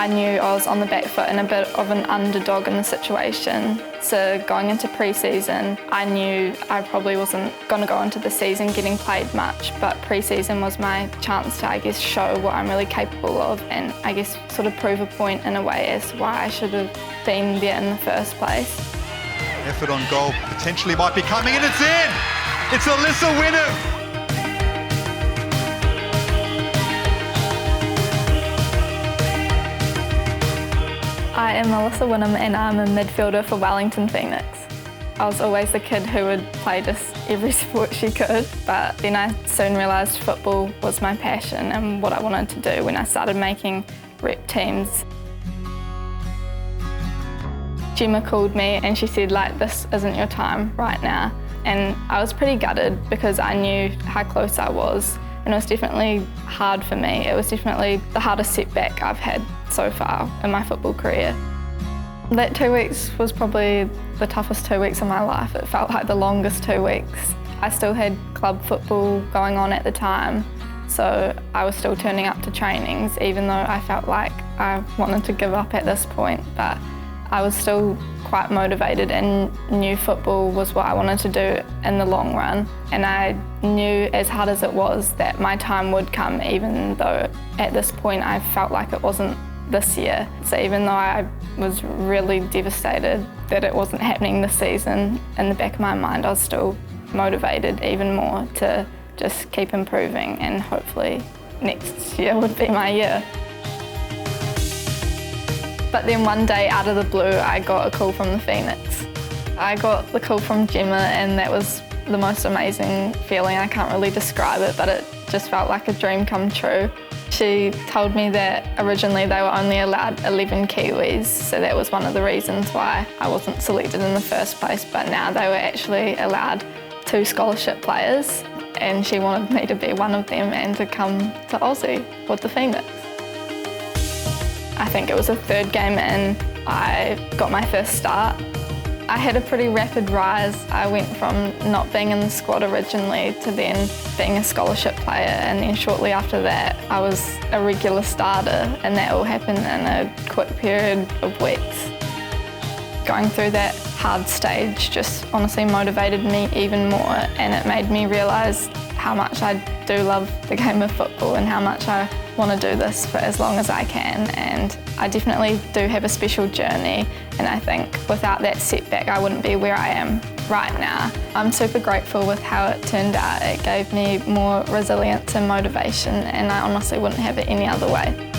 I knew I was on the back foot and a bit of an underdog in the situation. So going into pre-season, I knew I probably wasn't going to go into the season getting played much, but pre-season was my chance to, I guess, show what I'm really capable of and, I guess, sort of prove a point in a way as to why I should have been there in the first place. Effort on goal potentially might be coming, and it's in! It's Alyssa Whinham! I am Alyssa Whinham and I'm a midfielder for Wellington Phoenix. I was always the kid who would play just every sport she could, but then I soon realised football was my passion and what I wanted to do when I started making rep teams. Gemma called me and she said, like, this isn't your time right now. And I was pretty gutted because I knew how close I was, and it was definitely hard for me. It was definitely the hardest setback I've had so far in my football career. That 2 weeks was probably the toughest 2 weeks of my life. It felt like the longest 2 weeks. I still had club football going on at the time, so I was still turning up to trainings even though I felt like I wanted to give up at this point, but I was still quite motivated and knew football was what I wanted to do in the long run. And I knew, as hard as it was, that my time would come, even though at this point I felt like it wasn't this year. So even though I was really devastated that it wasn't happening this season, in the back of my mind I was still motivated even more to just keep improving, and hopefully next year would be my year. But then one day, out of the blue, I got a call from the Phoenix. I got the call from Gemma, and that was the most amazing feeling. I can't really describe it, but it just felt like a dream come true. She told me that originally they were only allowed 11 Kiwis, so that was one of the reasons why I wasn't selected in the first place, but now they were actually allowed 2 scholarship players, and she wanted me to be one of them and to come to Aussie with the Phoenix. I think it was the 3rd game in, I got my first start. I had a pretty rapid rise. I went from not being in the squad originally to then being a scholarship player, and then shortly after that I was a regular starter, and that all happened in a quick period of weeks. Going through that hard stage just honestly motivated me even more, and it made me realise how much I do love the game of football and how much I want to do this for as long as I can. And I definitely do have a special journey, and I think without that setback I wouldn't be where I am right now. I'm super grateful with how it turned out. It gave me more resilience and motivation, and I honestly wouldn't have it any other way.